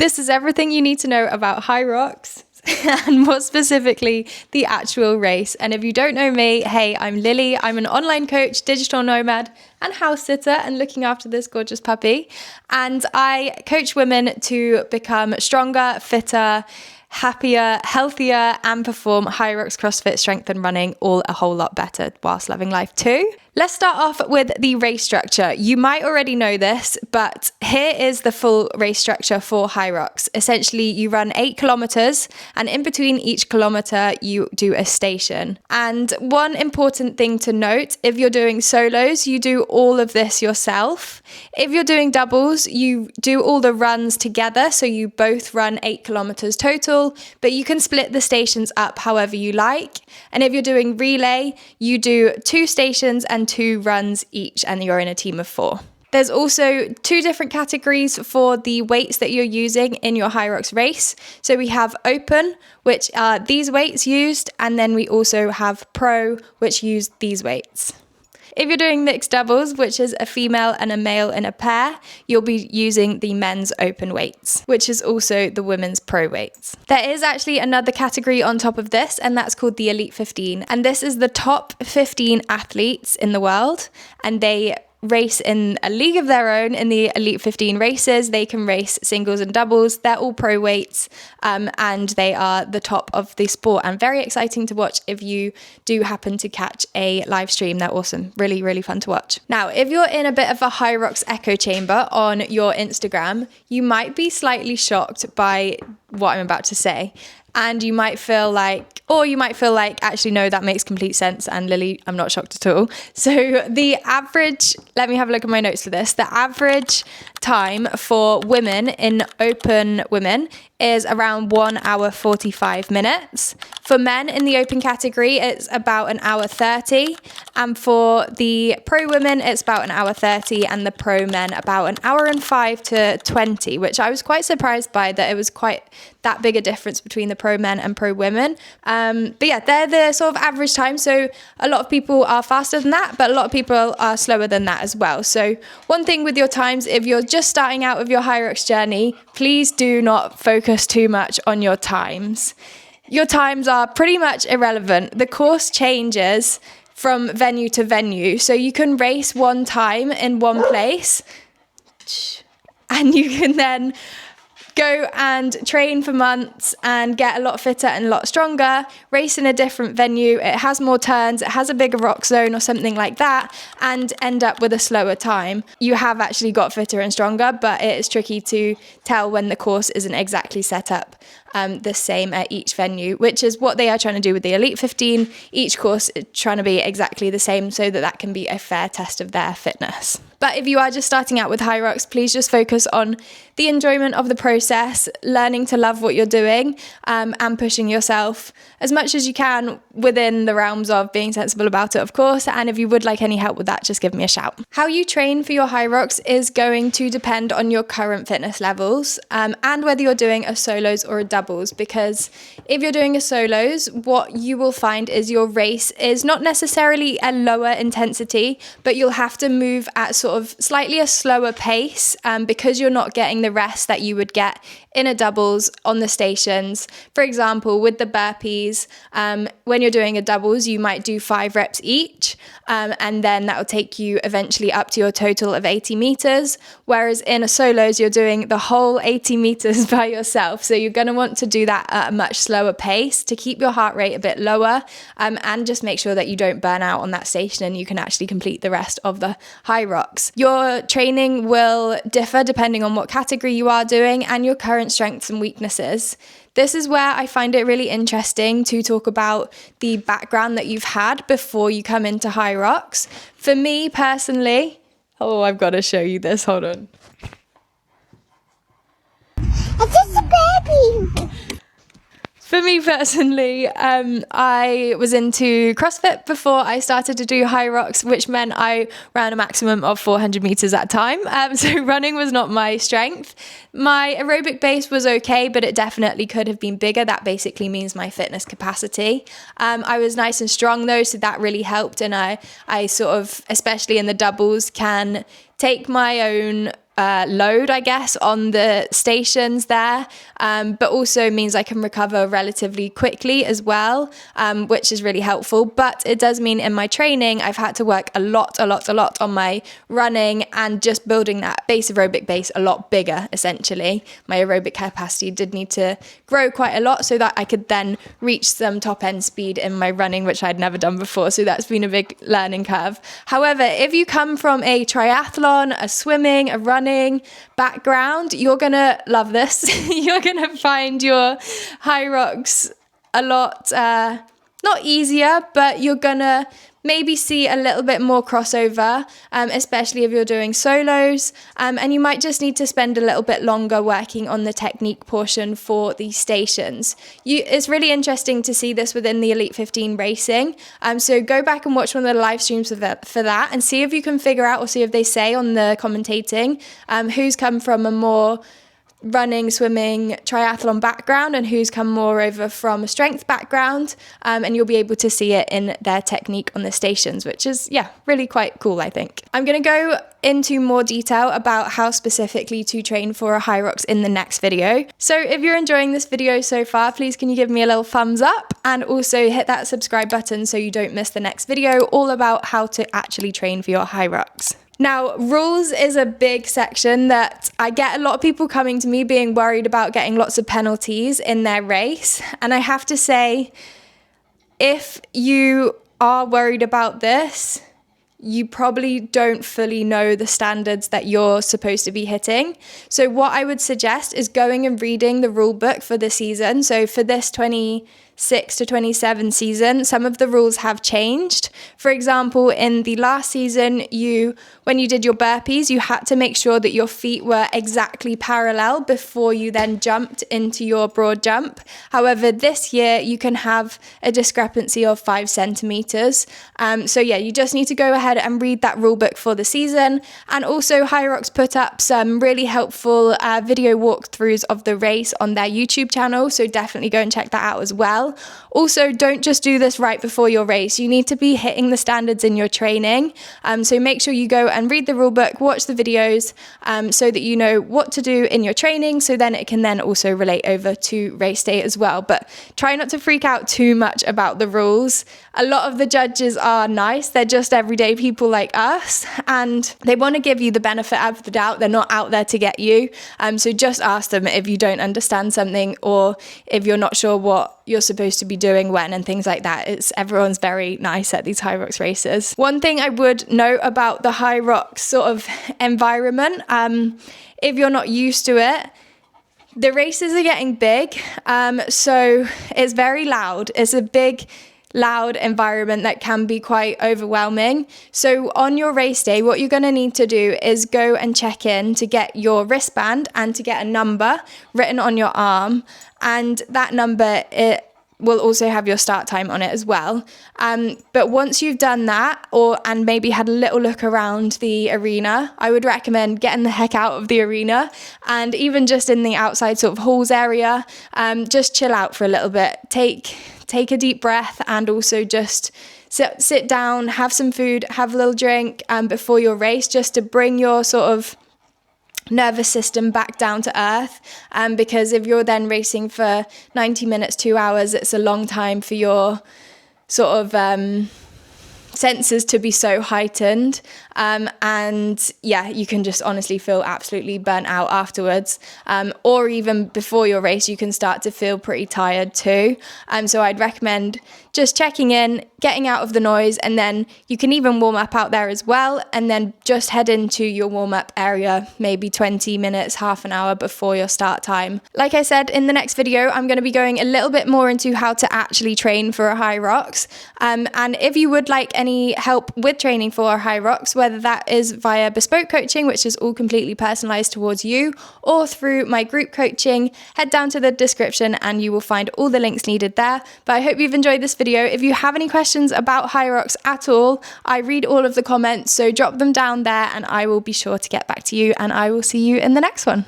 This is everything you need to know about Hyrox and more specifically, the actual race. And if you don't know me, hey, I'm Lily. I'm an online coach, digital nomad, and house sitter, and looking after this gorgeous puppy. And I coach women to become stronger, fitter, happier, healthier, and perform Hyrox, CrossFit, strength and running all a whole lot better whilst loving life too. Let's start off with the race structure. You might already know this, but here is the full race structure for Hyrox. Essentially, you run 8 kilometers, and in between each kilometer, you do a station. And one important thing to note, if you're doing solos, you do all of this yourself. If you're doing doubles, you do all the runs together, so you both run 8 kilometers total, but you can split the stations up however you like. And if you're doing relay, you do 2 stations and 2 runs each, and you're in a team of 4. There's also 2 different categories for the weights that you're using in your Hyrox race. So we have open, which are these weights used, and then we also have pro, which use these weights. If you're doing mixed doubles, which is a female and a male in a pair, you'll be using the men's open weights, which is also the women's pro weights. There is actually another category on top of this, and that's called the Elite 15. And this is the top 15 athletes in the world, and they race in a league of their own in the Elite 15 races. They can race singles and doubles. They're all pro weights, and they are the top of the sport, and very exciting to watch if you do happen to catch a live stream. They're awesome. Really, really fun to watch. Now, if you're in a bit of a Hyrox echo chamber on your Instagram, you might be slightly shocked by what I'm about to say. And you might feel like, actually, no, that makes complete sense. And Lily, I'm not shocked at all. So the average, let me have a look at my notes for this. The average time for women in open women is around 1 hour 45 minutes. For men in the open category, it's about 1 hour 30. And for the pro women, it's about 1 hour 30. And the pro men, about 1 hour and 5 to 20, which I was quite surprised by, that it was quite that big a difference between the pro men and pro women. But yeah, they're the sort of average time. So a lot of people are faster than that, but a lot of people are slower than that as well. So one thing with your times, if you're just starting out with your Hyrox journey, please do not focus too much on your times. Your times are pretty much irrelevant. The course changes from venue to venue. So you can race one time in one place, and you can then go and train for months and get a lot fitter and a lot stronger, race in a different venue. It has more turns, it has a bigger rock zone or something like that, and end up with a slower time. You have actually got fitter and stronger, but it is tricky to tell when the course isn't exactly set up the same at each venue, which is what they are trying to do with the Elite 15. Each course is trying to be exactly the same so that that can be a fair test of their fitness. But if you are just starting out with Hyrox, please just focus on the enjoyment of the process, learning to love what you're doing, and pushing yourself as much as you can within the realms of being sensible about it, of course. And if you would like any help with that, just give me a shout. How you train for your Hyrox is going to depend on your current fitness levels, and whether you're doing a solos or a doubles, because if you're doing a solos, what you will find is your race is not necessarily a lower intensity, but you'll have to move at sort of slightly a slower pace, because you're not getting the rest that you would get in a doubles on the stations. For example, with the burpees, when you're doing a doubles, you might do 5 reps each, and then that will take you eventually up to your total of 80 meters. Whereas in a solos, you're doing the whole 80 meters by yourself. So you're going to want to do that at a much slower pace to keep your heart rate a bit lower, and just make sure that you don't burn out on that station and you can actually complete the rest of the Hyrox. Your training will differ depending on what category you are doing and your current strengths and weaknesses. This is where I find it really interesting to talk about the background that you've had before you come into Hyrox. For me personally, I've got to show you this, hold on. It's just a baby. For me personally, I was into CrossFit before I started to do Hyrox, which meant I ran a maximum of 400 meters at a time. So running was not my strength. My aerobic base was okay, but it definitely could have been bigger. That basically means my fitness capacity. I was nice and strong though, so that really helped. And I sort of, especially in the doubles, can take my own load, I guess, on the stations there, but also means I can recover relatively quickly as well, which is really helpful. But it does mean in my training, I've had to work a lot on my running and just building that base aerobic base a lot bigger, essentially. My aerobic capacity did need to grow quite a lot so that I could then reach some top end speed in my running, which I'd never done before. So that's been a big learning curve. However, if you come from a triathlon, a swimming, a running background, you're gonna love this. You're gonna find your Hyrox a lot not easier, but you're gonna maybe see a little bit more crossover, especially if you're doing solos, and you might just need to spend a little bit longer working on the technique portion for these stations. It's really interesting to see this within the Elite 15 racing, so go back and watch one of the live streams for that and see if you can figure out, or see if they say on the commentating who's come from a more running, swimming, triathlon background and who's come more over from a strength background, and you'll be able to see it in their technique on the stations, which is really quite cool, I think. I'm going to go into more detail about how specifically to train for a Hyrox in the next video. So if you're enjoying this video so far, please can you give me a little thumbs up and also hit that subscribe button so you don't miss the next video all about how to actually train for your Hyrox. Now, rules is a big section that I get a lot of people coming to me being worried about getting lots of penalties in their race. And I have to say, if you are worried about this, you probably don't fully know the standards that you're supposed to be hitting. So what I would suggest is going and reading the rule book for the season. So for this 26 to 27 season, some of the rules have changed. For example, in the last season, when you did your burpees, you had to make sure that your feet were exactly parallel before you then jumped into your broad jump. However, this year you can have a discrepancy of 5 centimeters. So you just need to go ahead and read that rule book for the season. And also Hyrox put up some really helpful video walkthroughs of the race on their YouTube channel. So definitely go and check that out as well. Also, don't just do this right before your race. You need to be hitting the standards in your training. So make sure you go and read the rule book, watch the videos, so that you know what to do in your training. So then it can then also relate over to race day as well. But try not to freak out too much about the rules. A lot of the judges are nice. They're just everyday people like us, and they want to give you the benefit of the doubt. They're not out there to get you. So just ask them if you don't understand something, or if you're not sure what you're supposed to be doing when, and things like that. Everyone's very nice at these Hyrox races. One thing I would note about the Hyrox sort of environment, if you're not used to it, the races are getting big, so it's very loud. It's a big, loud environment that can be quite overwhelming. So on your race day, what you're going to need to do is go and check in to get your wristband and to get a number written on your arm, and that number, it will also have your start time on it as well. But once you've done that, and maybe had a little look around the arena, I would recommend getting the heck out of the arena, and even just in the outside sort of halls area, just chill out for a little bit. Take a deep breath, and also just sit down, have some food, have a little drink before your race, just to bring your sort of nervous system back down to earth, because if you're then racing for 90 minutes, 2 hours, it's a long time for your sort of senses to be so heightened, and you can just honestly feel absolutely burnt out afterwards, or even before your race you can start to feel pretty tired too. So I'd recommend just checking in, getting out of the noise, and then you can even warm up out there as well, and then just head into your warm-up area maybe 20 minutes, half an hour before your start time. Like I said, in the next video I'm going to be going a little bit more into how to actually train for a Hyrox, and if you would like any help with training for a Hyrox, whether that is via bespoke coaching, which is all completely personalized towards you, or through my group coaching, head down to the description and you will find all the links needed there. But I hope you've enjoyed this video. If you have any questions about Hyrox at all, I read all of the comments, so drop them down there and I will be sure to get back to you, and I will see you in the next one.